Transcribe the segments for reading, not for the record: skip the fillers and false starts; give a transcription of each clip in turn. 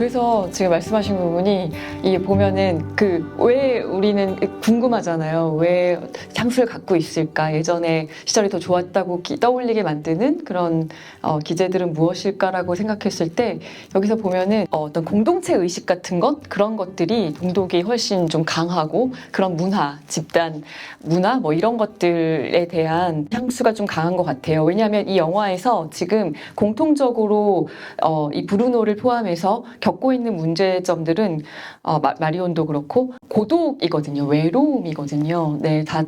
그래서 지금 말씀하신 부분이 이게 보면은 왜 우리는 궁금하잖아요. 왜 향수를 갖고 있을까? 예전에 시절이 더 좋았다고 떠올리게 만드는 그런 기제들은 무엇일까라고 생각했을 때 여기서 보면은 어떤 공동체 의식 같은 그런 것들이 동독이 훨씬 좀 강하고 그런 문화, 집단 문화 뭐 이런 것들에 대한 향수가 좀 강한 것 같아요. 왜냐하면 이 영화에서 지금 공통적으로 이 브루노를 포함해서 겪고 있는 문제점들은 마리온도 그렇고 고독이거든요. 외로움이거든요. 네, 다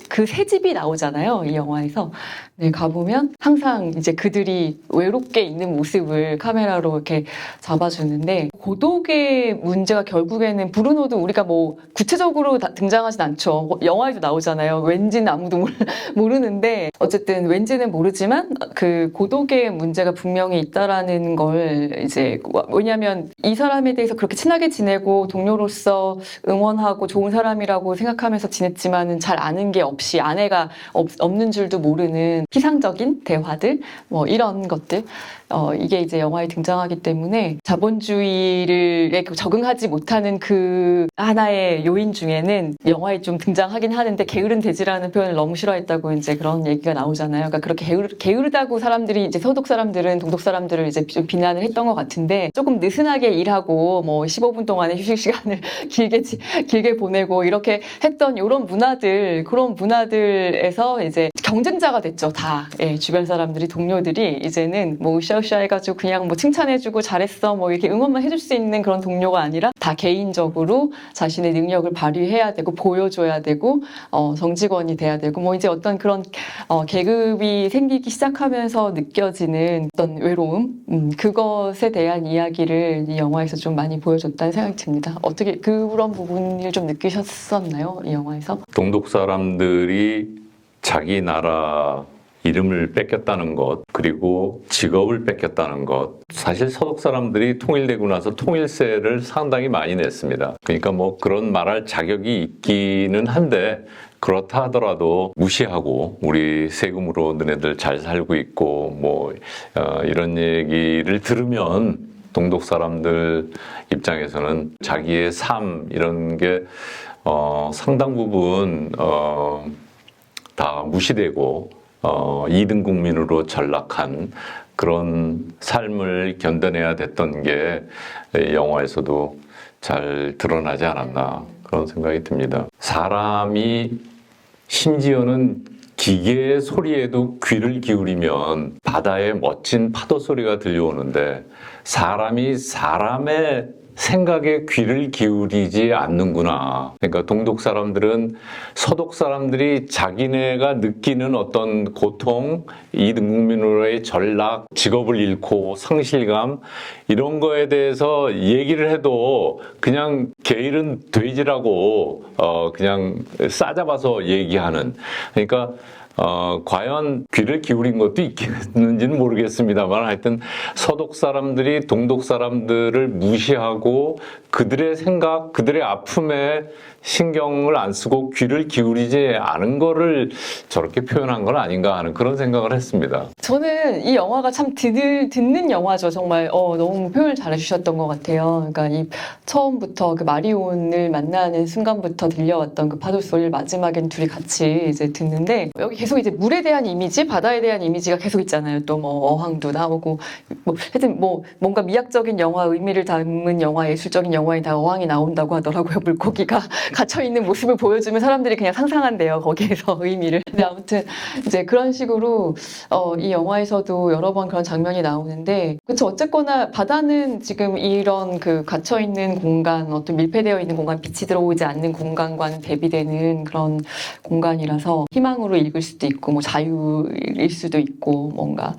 그 세 집이 나오잖아요. 이 영화에서. 네, 가보면 항상 이제 그들이 외롭게 있는 모습을 카메라로 이렇게 잡아주는데 고독의 문제가 결국에는 브루노도 우리가 뭐 구체적으로 등장하진 않죠. 영화에도 나오잖아요. 왠지는 아무도 모르는데 어쨌든 왠지는 모르지만 그 고독의 문제가 분명히 있다라는 걸 이제 왜냐하면 이 사람에 대해서 그렇게 친하게 지내고 동료로서 응원하고 좋은 사람이라고 생각하면서 지냈지만은 잘 아는 게 없이 아내가 없는 줄도 모르는 피상적인 대화들 뭐 이런 것들 이게 이제 영화에 등장하기 때문에 자본주의에 적응하지 못하는 그 하나의 요인 중에는 영화에 좀 등장하긴 하는데 게으른 돼지라는 표현을 너무 싫어했다고 이제 그런 얘기가 나오잖아요. 그러니까 그렇게 게으르다고 사람들이 이제 서독 사람들은 동독 사람들을 이제 좀 비난을 했던 것 같은데 조금 느슨하게 일하고 뭐 15분 동안의 휴식 시간을 길게 보내고 이렇게 했던 이런 문화들 그런 문화들에서 이제 경쟁자가 됐죠. 다 주변 사람들이 동료들이 이제는 뭐 으쌰으쌰 해가지고 그냥 뭐 칭찬해주고 잘했어 뭐 이렇게 응원만 해줄 수 있는 그런 동료가 아니라 다 개인적으로 자신의 능력을 발휘해야 되고 보여줘야 되고 정직원이 돼야 되고 뭐 이제 어떤 그런 계급이 생기기 시작하면서 느껴지는 어떤 외로움 그것에 대한 이야기를 이 영화에서 좀 많이 보여줬다는 생각이 듭니다. 어떻게 그런 부분을 좀 느끼셨었나요? 이 영화에서? 동독 사람들이 자기 나라 이름을 뺏겼다는 것, 그리고 직업을 뺏겼다는 것. 사실 서독 사람들이 통일되고 나서 통일세를 상당히 많이 냈습니다. 그러니까 뭐 그런 말할 자격이 있기는 한데 그렇다 하더라도 무시하고 우리 세금으로 너네들 잘 살고 있고 뭐 이런 얘기를 들으면 동독 사람들 입장에서는 자기의 삶 이런 게 상당 부분 다 무시되고 2등 국민으로 전락한 그런 삶을 견뎌내야 됐던 게 영화에서도 잘 드러나지 않았나 그런 생각이 듭니다. 사람이 심지어는 기계의 소리에도 귀를 기울이면 바다의 멋진 파도 소리가 들려오는데 사람이 사람의 생각에 귀를 기울이지 않는구나. 그러니까 동독 사람들은 서독 사람들이 자기네가 느끼는 어떤 고통, 이등국민으로의 전락, 직업을 잃고 상실감 이런 거에 대해서 얘기를 해도 그냥 게으른 돼지라고 그냥 싸잡아서 얘기하는. 그러니까 과연 귀를 기울인 것도 있겠는지는 모르겠습니다만 하여튼 서독 사람들이 동독 사람들을 무시하고 그들의 생각, 그들의 아픔에 신경을 안 쓰고 귀를 기울이지 않은 거를 저렇게 표현한 건 아닌가 하는 그런 생각을 했습니다. 저는 이 영화가 참 듣는 영화죠. 정말 너무 표현을 잘해주셨던 것 같아요. 그러니까 이 처음부터 그 마리온을 만나는 순간부터 들려왔던 그 파도 소리를 마지막엔 둘이 같이 이제 듣는데 여기 계속 이제 물에 대한 이미지, 바다에 대한 이미지가 계속 있잖아요. 또 뭐 어항도 나오고 뭐 하여튼 뭐 뭔가 미학적인 영화, 의미를 담은 영화, 예술적인 영화에 다 어항이 나온다고 하더라고요. 물고기가 갇혀 있는 모습을 보여주면 사람들이 그냥 상상한대요. 거기에서 의미를. 근데 아무튼 이제 그런 식으로 이 영화에서도 여러 번 그런 장면이 나오는데 그쵸 어쨌거나 바다는 지금 이런 그 갇혀 있는 공간 어떤 밀폐되어 있는 공간 빛이 들어오지 않는 공간과는 대비되는 그런 공간이라서 희망으로 읽을 수도 있고 뭐 자유일 수도 있고 뭔가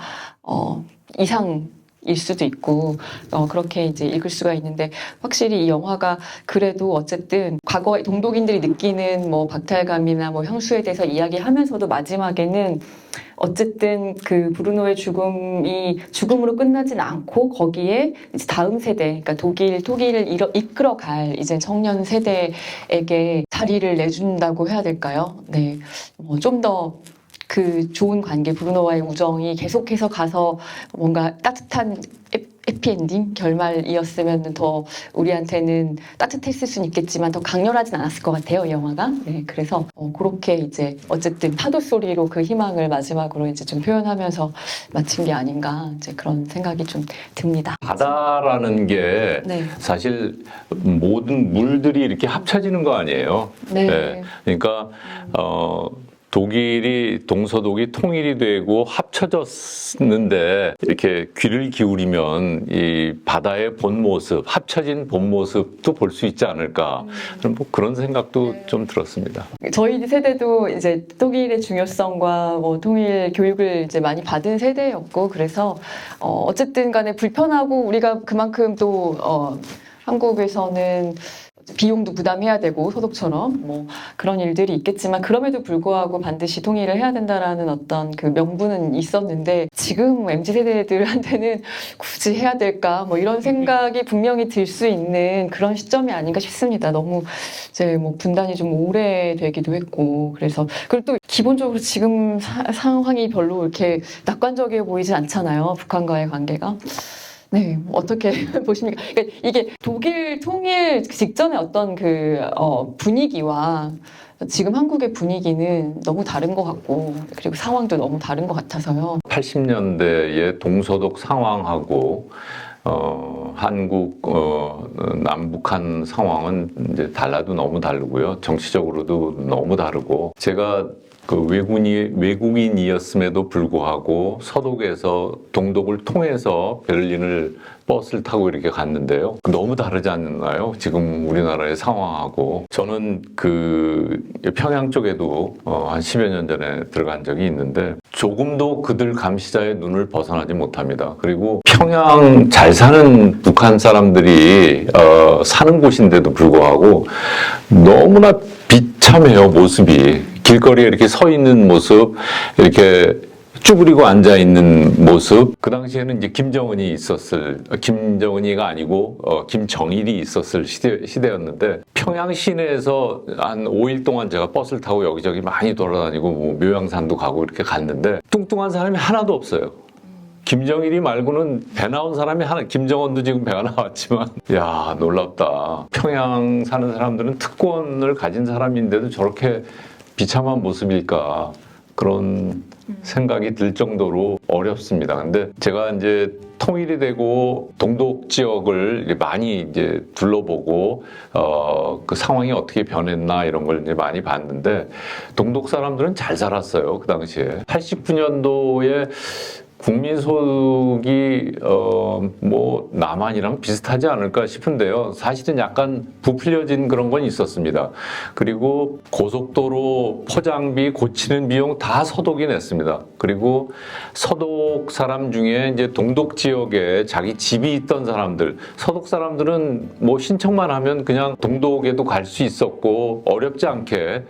이상 일 수도 있고 그렇게 이제 읽을 수가 있는데 확실히 이 영화가 그래도 어쨌든 과거에 동독인들이 느끼는 뭐 박탈감이나 뭐 향수에 대해서 이야기하면서도 마지막에는 어쨌든 그 브루노의 죽음이 죽음으로 끝나진 않고 거기에 이제 다음 세대, 그러니까 독일을 이끌어갈 이제 청년 세대에게 자리를 내준다고 해야 될까요? 네, 좀 더 그 좋은 관계, 브루노와의 우정이 계속해서 가서 뭔가 따뜻한 해피엔딩 결말이었으면 더 우리한테는 따뜻했을 수는 있겠지만 더 강렬하진 않았을 것 같아요, 이 영화가. 네, 그래서 그렇게 이제 어쨌든 파도 소리로 그 희망을 마지막으로 이제 좀 표현하면서 마친 게 아닌가 이제 그런 생각이 좀 듭니다. 바다라는 게 네, 사실 모든 물들이 이렇게 합쳐지는 거 아니에요. 네, 그러니까 독일이 동서독이 통일이 되고 합쳐졌는데 이렇게 귀를 기울이면 이 바다의 본 모습, 합쳐진 본 모습도 볼 수 있지 않을까. 뭐 그런 생각도 좀 들었습니다. 저희 세대도 이제 독일의 중요성과 뭐 통일 교육을 이제 많이 받은 세대였고 그래서 어쨌든 간에 불편하고 우리가 그만큼 또 한국에서는 비용도 부담해야 되고 소독처럼 뭐 그런 일들이 있겠지만 그럼에도 불구하고 반드시 통일을 해야 된다라는 어떤 그 명분은 있었는데 지금 MZ 세대들한테는 굳이 해야 될까 뭐 이런 생각이 분명히 들 수 있는 그런 시점이 아닌가 싶습니다. 너무 이제 뭐 분단이 좀 오래되기도 했고 그래서 그리고 또 기본적으로 지금 상황이 별로 이렇게 낙관적이어 보이지 않잖아요. 북한과의 관계가. 네, 어떻게 보십니까? 그러니까 이게 독일 통일 직전의 어떤 그 분위기와 지금 한국의 분위기는 너무 다른 것 같고 그리고 상황도 너무 다른 것 같아서요. 80년대의 동서독 상황하고 한국 남북한 상황은 이제 달라도 너무 다르고요. 정치적으로도 너무 다르고 제가 그 외국인이었음에도 불구하고 서독에서 동독을 통해서 베를린을 버스를 타고 이렇게 갔는데요. 너무 다르지 않나요? 지금 우리나라의 상황하고. 저는 그 평양 쪽에도 한 10여 년 전에 들어간 적이 있는데 조금도 그들 감시자의 눈을 벗어나지 못합니다. 그리고 평양 잘 사는 북한 사람들이 사는 곳인데도 불구하고 너무나 비참해요, 모습이. 길거리에 이렇게 서 있는 모습, 이렇게 쭈그리고 앉아 있는 모습. 그 당시에는 이제 김정은이가 아니고 김정일이 있었을 시대였는데 평양 시내에서 한 5일 동안 제가 버스를 타고 여기저기 많이 돌아다니고 뭐 묘양산도 가고 이렇게 갔는데 뚱뚱한 사람이 하나도 없어요. 김정일이 말고는 배 나온 사람이 하나, 김정은도 지금 배가 나왔지만, 야, 놀랍다. 평양 사는 사람들은 특권을 가진 사람인데도 저렇게 비참한 모습일까. 그런 생각이 들 정도로 어렵습니다. 근데 제가 이제 통일이 되고 동독 지역을 많이 이제 둘러보고 그 상황이 어떻게 변했나 이런 걸 이제 많이 봤는데 동독 사람들은 잘 살았어요. 그 당시에 89년도에 국민소득이 뭐 남한이랑 비슷하지 않을까 싶은데요. 사실은 약간 부풀려진 그런 건 있었습니다. 그리고 고속도로 포장비 고치는 비용 다 서독이 냈습니다. 그리고 서독 사람 중에 이제 동독 지역에 자기 집이 있던 사람들, 서독 사람들은 뭐 신청만 하면 그냥 동독에도 갈 수 있었고 어렵지 않게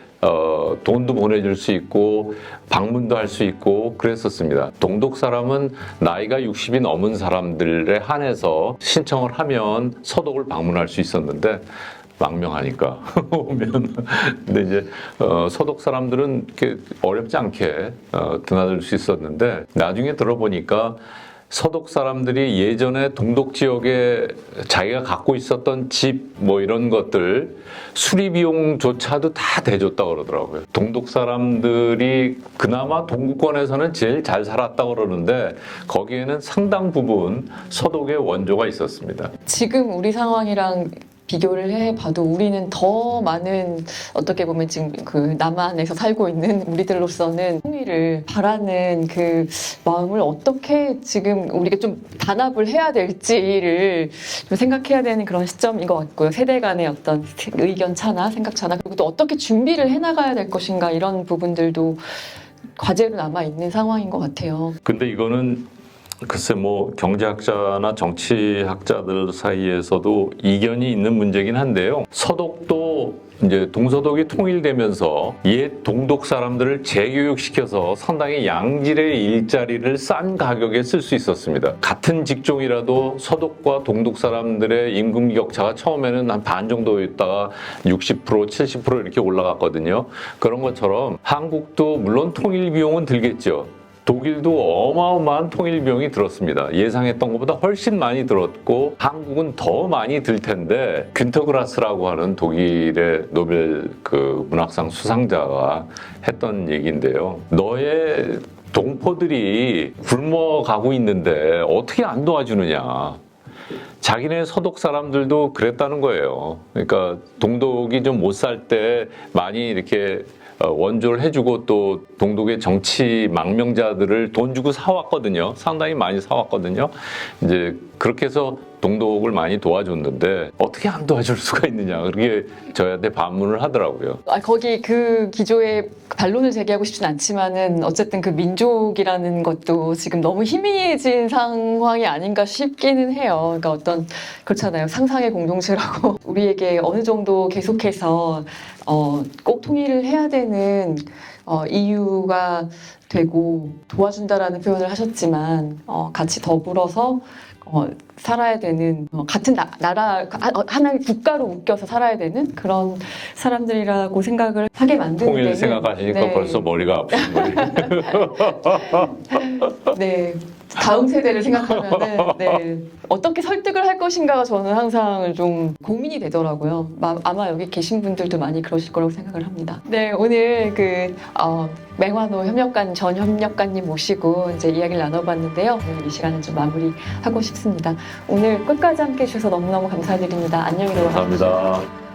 돈도 보내줄 수 있고 방문도 할 수 있고 그랬었습니다. 동독 사람은 나이가 60이 넘은 사람들에 한해서 신청을 하면 서독을 방문할 수 있었는데 망명하니까 오면 근데 이제 서독 사람들은 이렇게 어렵지 않게 드나들 수 있었는데 나중에 들어보니까 서독 사람들이 예전에 동독 지역에 자기가 갖고 있었던 집 뭐 이런 것들 수리 비용조차도 다 대줬다고 그러더라고요. 동독 사람들이 그나마 동구권에서는 제일 잘 살았다고 그러는데 거기에는 상당 부분 서독의 원조가 있었습니다. 지금 우리 상황이랑 비교를 해봐도 우리는 더 많은 어떻게 보면 지금 그 남한에서 살고 있는 우리들로서는 통일을 바라는 그 마음을 어떻게 지금 우리가 좀 단합을 해야 될지를 좀 생각해야 되는 그런 시점인 것 같고요. 세대 간의 어떤 의견 차나 생각 차나 그리고 또 어떻게 준비를 해나가야 될 것인가 이런 부분들도 과제로 남아 있는 상황인 것 같아요. 근데 이거는 글쎄 뭐 경제학자나 정치학자들 사이에서도 이견이 있는 문제긴 한데요. 서독도 이제 동서독이 통일되면서 옛 동독 사람들을 재교육시켜서 상당히 양질의 일자리를 싼 가격에 쓸 수 있었습니다. 같은 직종이라도 서독과 동독 사람들의 임금 격차가 처음에는 한 반 정도였다가 60%, 70% 이렇게 올라갔거든요. 그런 것처럼 한국도 물론 통일 비용은 들겠죠. 독일도 어마어마한 통일 비용이 들었습니다. 예상했던 것보다 훨씬 많이 들었고 한국은 더 많이 들 텐데 균터 그라스라고 하는 독일의 노벨 그 문학상 수상자가 했던 얘기인데요. 너의 동포들이 굶어가고 있는데 어떻게 안 도와주느냐. 자기네 서독 사람들도 그랬다는 거예요. 그러니까 동독이 좀 못 살 때 많이 이렇게 원조를 해주고 또 동독의 정치 망명자들을 돈 주고 사왔거든요. 상당히 많이 사왔거든요. 이제 그렇게 해서 동독을 많이 도와줬는데 어떻게 안 도와줄 수가 있느냐. 그렇게 저희한테 반문을 하더라고요. 거기 그 기조에 반론을 제기하고 싶진 않지만은 어쨌든 그 민족이라는 것도 지금 너무 희미해진 상황이 아닌가 싶기는 해요. 그러니까 어떤 그렇잖아요. 상상의 공동체라고 우리에게 어느 정도 계속해서 꼭 통일을 해야 되는 이유가 되고 도와준다라는 표현을 하셨지만 같이 더불어서 살아야 되는 같은 나라 하나의 국가로 묶여서 살아야 되는 그런 사람들이라고 생각을 하게 만드는 통일 데는 생각하시니까 네. 벌써 머리가 아프신 거예요. 네. 다음 세대를 생각하면은 네. 어떻게 설득을 할 것인가가 저는 항상 좀 고민이 되더라고요. 아마 여기 계신 분들도 많이 그러실 거라고 생각을 합니다. 네, 오늘 맹환호 협력관 전 협력관님 모시고 이제 이야기를 나눠봤는데요. 오늘 이 시간은 좀 마무리하고 싶습니다. 오늘 끝까지 함께 해주셔서 너무너무 감사드립니다. 안녕히 계세요. 감사합니다.